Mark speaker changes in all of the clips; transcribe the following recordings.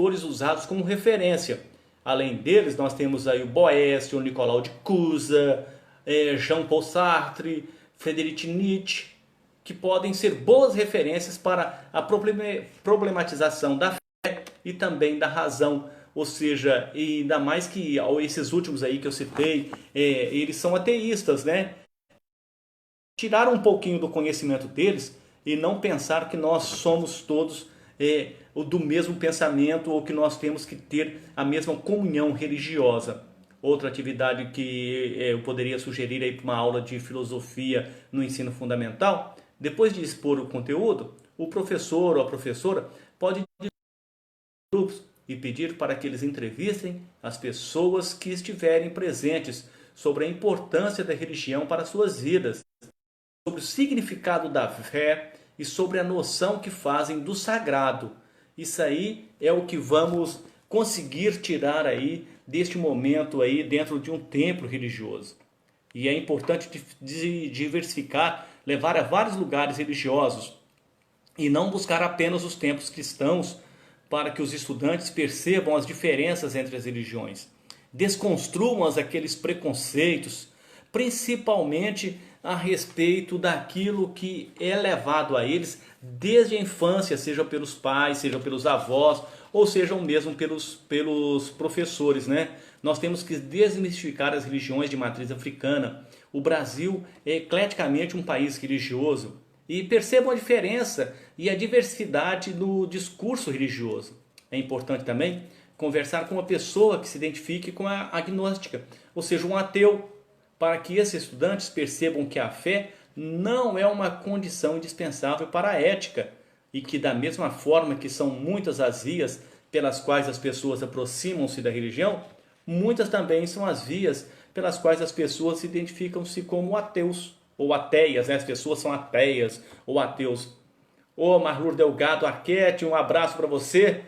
Speaker 1: autores usados como referência. Além deles, nós temos aí o Boécio, o Nicolau de Cusa, Jean-Paul Sartre, Friedrich Nietzsche, que podem ser boas referências para a problematização da fé e também da razão. Ou seja, e ainda mais que esses últimos aí que eu citei, eles são ateístas, né? Tirar um pouquinho do conhecimento deles e não pensar que nós somos todos do mesmo pensamento ou que nós temos que ter a mesma comunhão religiosa. Outra atividade que eu poderia sugerir aí para uma aula de filosofia no ensino fundamental, depois de expor o conteúdo, o professor ou a professora pode dividir em grupos e pedir para que eles entrevistem as pessoas que estiverem presentes sobre a importância da religião para as suas vidas, sobre o significado da fé e sobre a noção que fazem do sagrado. Isso aí é o que vamos conseguir tirar aí deste momento aí dentro de um templo religioso. E é importante diversificar, levar a vários lugares religiosos e não buscar apenas os templos cristãos para que os estudantes percebam as diferenças entre as religiões. Desconstruam aqueles preconceitos, principalmente a respeito daquilo que é levado a eles desde a infância, seja pelos pais, seja pelos avós, ou seja mesmo pelos professores, né? Nós temos que desmistificar as religiões de matriz africana. O Brasil é ecleticamente um país religioso. E percebam a diferença e a diversidade no discurso religioso. É importante também conversar com uma pessoa que se identifique com a agnóstica, ou seja, um ateu, para que esses estudantes percebam que a fé não é uma condição indispensável para a ética e que da mesma forma que são muitas as vias pelas quais as pessoas aproximam-se da religião, muitas também são as vias pelas quais as pessoas se identificam-se como ateus ou ateias, né? As pessoas são ateias ou ateus. Ô Marlur Delgado Arquette, um abraço para você.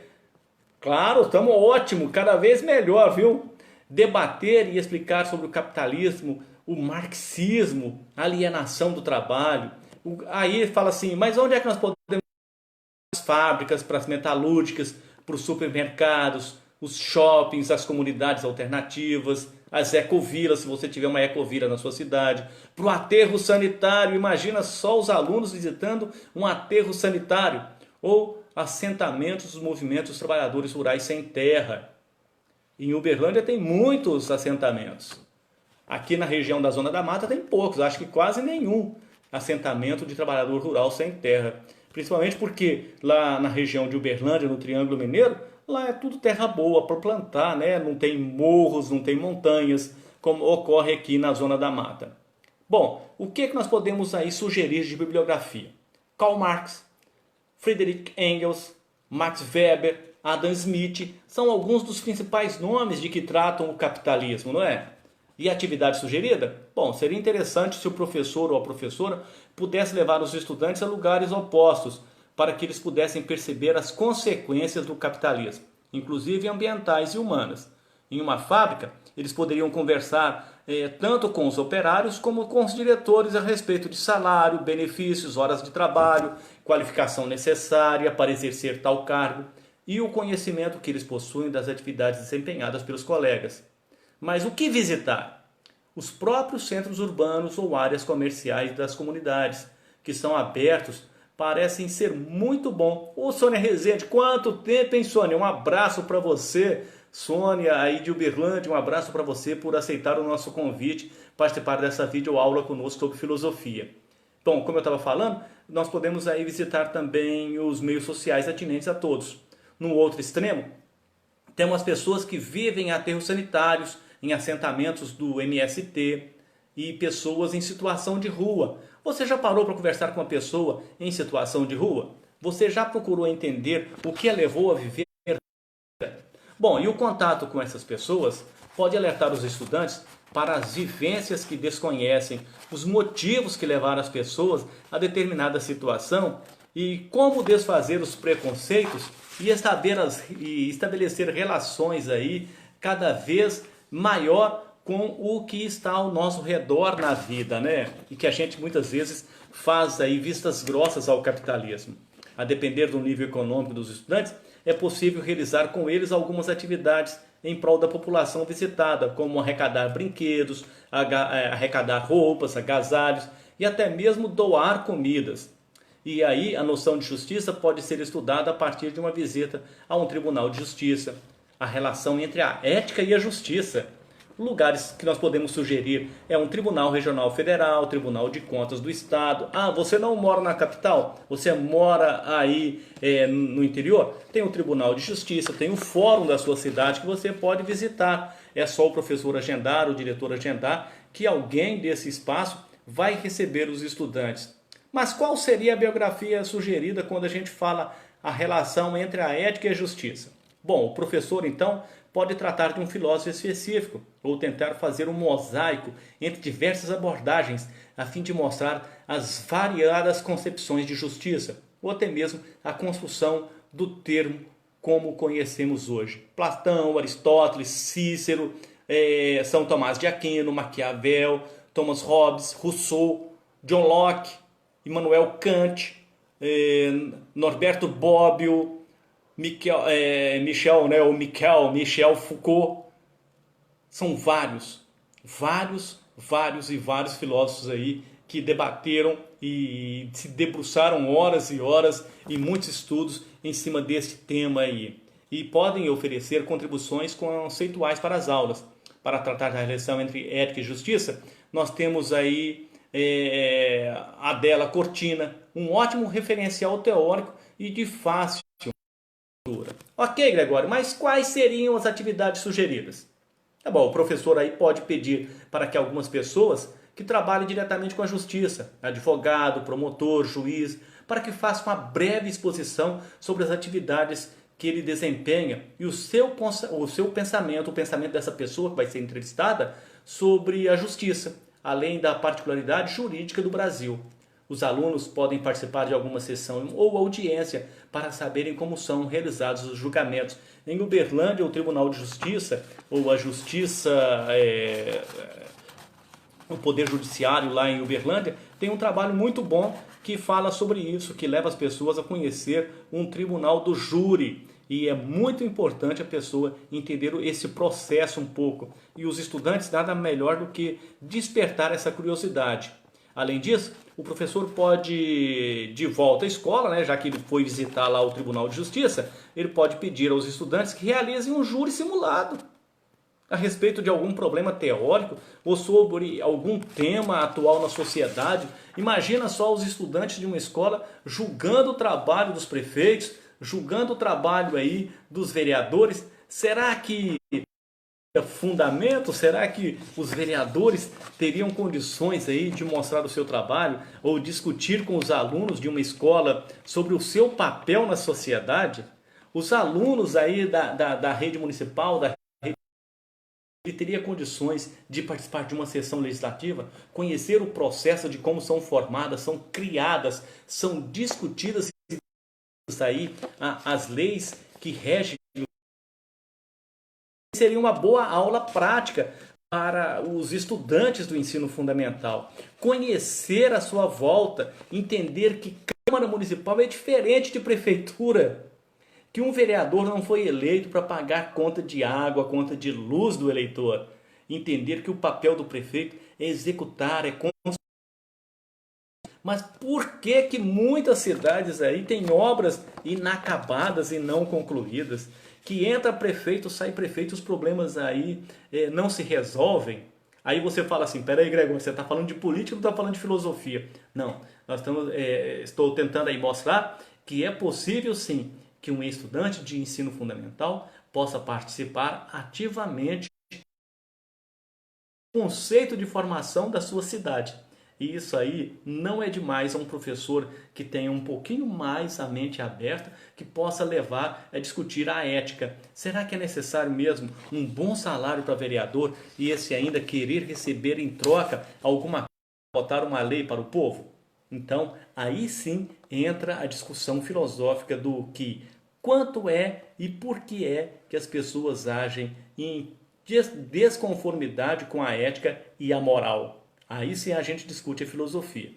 Speaker 1: Claro, estamos ótimo, cada vez melhor, viu? Debater e explicar sobre o capitalismo, o marxismo, a alienação do trabalho. Aí fala assim, mas onde é que nós podemos as fábricas, para as metalúrgicas, para os supermercados, os shoppings, as comunidades alternativas, as ecovilas, se você tiver uma ecovila na sua cidade, para o aterro sanitário, imagina só os alunos visitando um aterro sanitário, ou assentamentos dos movimentos trabalhadores rurais sem terra. Em Uberlândia tem muitos assentamentos. Aqui na região da Zona da Mata tem poucos, acho que quase nenhum assentamento de trabalhador rural sem terra. Principalmente porque lá na região de Uberlândia, no Triângulo Mineiro, lá é tudo terra boa para plantar, né? Não tem morros, não tem montanhas, como ocorre aqui na Zona da Mata. Bom, o que nós podemos aí sugerir de bibliografia? Karl Marx, Friedrich Engels, Max Weber, Adam Smith, são alguns dos principais nomes de que tratam o capitalismo, não é? E a atividade sugerida? Bom, seria interessante se o professor ou a professora pudesse levar os estudantes a lugares opostos, para que eles pudessem perceber as consequências do capitalismo, inclusive ambientais e humanas. Em uma fábrica, eles poderiam conversar tanto com os operários como com os diretores a respeito de salário, benefícios, horas de trabalho, qualificação necessária para exercer tal cargo e o conhecimento que eles possuem das atividades desempenhadas pelos colegas. Mas o que visitar? Os próprios centros urbanos ou áreas comerciais das comunidades, que são abertos, parecem ser muito bom. Ô Sônia Rezende, quanto tempo, hein, Sônia? Um abraço para você, Sônia, aí de Uberlândia, um abraço para você por aceitar o nosso convite, participar dessa videoaula conosco sobre filosofia. Bom, como eu estava falando, nós podemos aí visitar também os meios sociais atinentes a todos. No outro extremo, temos as pessoas que vivem em aterros sanitários, em assentamentos do MST e pessoas em situação de rua. Você já parou para conversar com uma pessoa em situação de rua? Você já procurou entender o que a levou a viver? Bom, e o contato com essas pessoas pode alertar os estudantes para as vivências que desconhecem, os motivos que levaram as pessoas a determinada situação e como desfazer os preconceitos e estabelecer relações aí cada vez maior com o que está ao nosso redor na vida, né? E que a gente muitas vezes faz aí vistas grossas ao capitalismo. A depender do nível econômico dos estudantes, é possível realizar com eles algumas atividades em prol da população visitada, como arrecadar brinquedos, arrecadar roupas, agasalhos e até mesmo doar comidas. E aí a noção de justiça pode ser estudada a partir de uma visita a um tribunal de justiça. A relação entre a ética e a justiça. Lugares que nós podemos sugerir é um Tribunal Regional Federal, Tribunal de Contas do Estado. Ah, você não mora na capital? Você mora aí no interior? Tem o Tribunal de Justiça, tem o fórum da sua cidade que você pode visitar. É só o professor agendar, o diretor agendar, que alguém desse espaço vai receber os estudantes. Mas qual seria a biografia sugerida quando a gente fala a relação entre a ética e a justiça? Bom, o professor então pode tratar de um filósofo específico ou tentar fazer um mosaico entre diversas abordagens a fim de mostrar as variadas concepções de justiça ou até mesmo a construção do termo como o conhecemos hoje. Platão, Aristóteles, Cícero, São Tomás de Aquino, Maquiavel, Thomas Hobbes, Rousseau, John Locke, Immanuel Kant, Norberto Bobbio, Michel Foucault. São vários filósofos aí que debateram e se debruçaram horas e horas e muitos estudos em cima desse tema aí. E podem oferecer contribuições conceituais para as aulas. Para tratar da relação entre ética e justiça, nós temos aí Adela Cortina, um ótimo referencial teórico e de fácil leitura. Ok, Gregório, mas quais seriam as atividades sugeridas? Tá bom, o professor aí pode pedir para que algumas pessoas que trabalhem diretamente com a justiça, advogado, promotor, juiz, para que façam uma breve exposição sobre as atividades que ele desempenha e o seu pensamento, o pensamento dessa pessoa que vai ser entrevistada sobre a justiça, além da particularidade jurídica do Brasil. Os alunos podem participar de alguma sessão ou audiência para saberem como são realizados os julgamentos. Em Uberlândia, o Tribunal de Justiça, ou a Justiça, o Poder Judiciário lá em Uberlândia, tem um trabalho muito bom que fala sobre isso, que leva as pessoas a conhecer um tribunal do júri. E é muito importante a pessoa entender esse processo um pouco. E os estudantes nada melhor do que despertar essa curiosidade. Além disso, o professor pode, de volta à escola, né, já que ele foi visitar lá o Tribunal de Justiça, ele pode pedir aos estudantes que realizem um júri simulado a respeito de algum problema teórico ou sobre algum tema atual na sociedade. Imagina só os estudantes de uma escola julgando o trabalho dos prefeitos, julgando o trabalho aí dos vereadores. Será que fundamento? Será que os vereadores teriam condições aí de mostrar o seu trabalho ou discutir com os alunos de uma escola sobre o seu papel na sociedade? Os alunos aí da rede municipal, ele teria condições de participar de uma sessão legislativa, conhecer o processo de como são formadas, são criadas, são discutidas aí as leis que regem. Seria uma boa aula prática para os estudantes do ensino fundamental. Conhecer a sua volta, entender que Câmara Municipal é diferente de prefeitura. Que um vereador não foi eleito para pagar conta de água, conta de luz do eleitor. Entender que o papel do prefeito é executar, é construir. Mas por que muitas cidades aí têm obras inacabadas e não concluídas? Que entra prefeito, sai prefeito, os problemas aí não se resolvem? Aí você fala assim, peraí, Gregor, você está falando de política ou está falando de filosofia? Não, estou tentando aí mostrar que é possível sim que um estudante de ensino fundamental possa participar ativamente do conceito de formação da sua cidade. E isso aí não é demais a um professor que tenha um pouquinho mais a mente aberta, que possa levar a discutir a ética. Será que é necessário mesmo um bom salário para vereador e esse ainda querer receber em troca alguma coisa, botar uma lei para o povo? Então, aí sim entra a discussão filosófica do que, quanto é e por que é que as pessoas agem em desconformidade com a ética e a moral. Aí sim a gente discute a filosofia.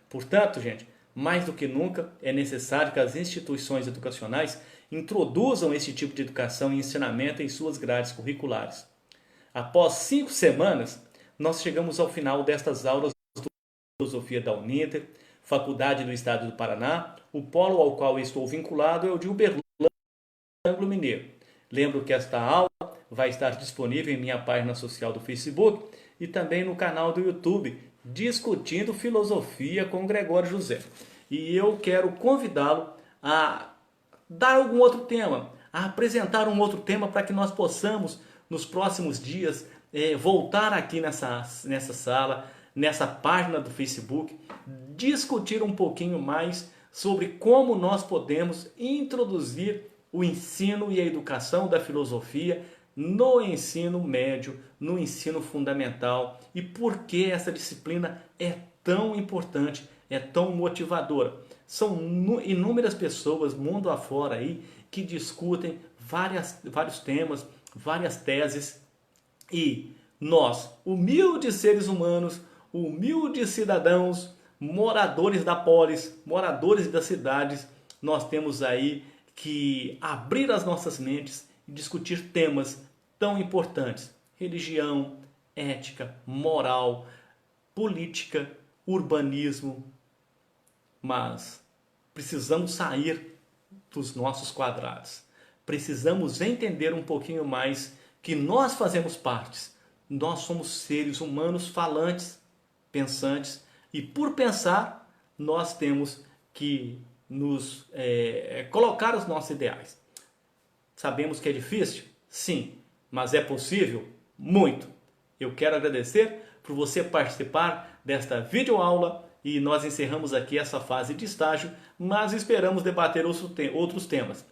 Speaker 1: Portanto, gente, mais do que nunca é necessário que as instituições educacionais introduzam esse tipo de educação e ensinamento em suas grades curriculares. Após 5 semanas, nós chegamos ao final destas aulas de filosofia da Uninter, Faculdade do Estado do Paraná. O polo ao qual estou vinculado é o de Uberlândia, Mineiro. Lembro que esta aula vai estar disponível em minha página social do Facebook e também no canal do YouTube, Discutindo Filosofia com Gregório José. E eu quero convidá-lo a dar algum outro tema, a apresentar um outro tema para que nós possamos, nos próximos dias, voltar aqui nessa sala, nessa página do Facebook, discutir um pouquinho mais sobre como nós podemos introduzir o ensino e a educação da filosofia no ensino médio, no ensino fundamental e por que essa disciplina é tão importante, é tão motivadora. São inúmeras pessoas mundo afora aí que discutem vários temas, várias teses e nós, humildes seres humanos, humildes cidadãos, moradores da polis, moradores das cidades, nós temos aí que abrir as nossas mentes e discutir temas tão importantes: religião, ética, moral, política, urbanismo. Mas precisamos sair dos nossos quadrados. Precisamos entender um pouquinho mais que nós fazemos parte. Nós somos seres humanos falantes, pensantes, e por pensar, nós temos que nos colocar os nossos ideais. Sabemos que é difícil? Sim. Mas é possível? Muito. Eu quero agradecer por você participar desta videoaula e nós encerramos aqui essa fase de estágio, mas esperamos debater outros temas.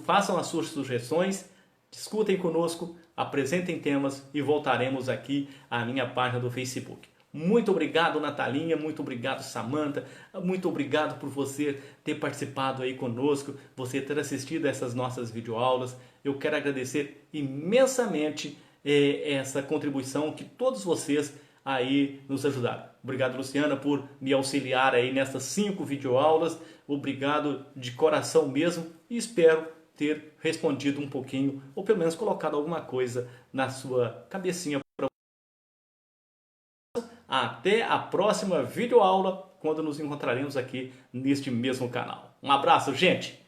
Speaker 1: Façam as suas sugestões, discutem conosco, apresentem temas e voltaremos aqui à minha página do Facebook. Muito obrigado, Natalinha, muito obrigado, Samantha, muito obrigado por você ter participado aí conosco, você ter assistido essas nossas videoaulas. Eu quero agradecer imensamente essa contribuição que todos vocês aí nos ajudaram. Obrigado, Luciana, por me auxiliar aí nessas 5 videoaulas. Obrigado de coração mesmo e espero ter respondido um pouquinho, ou pelo menos colocado alguma coisa na sua cabecinha. Até a próxima videoaula, quando nos encontraremos aqui neste mesmo canal. Um abraço, gente!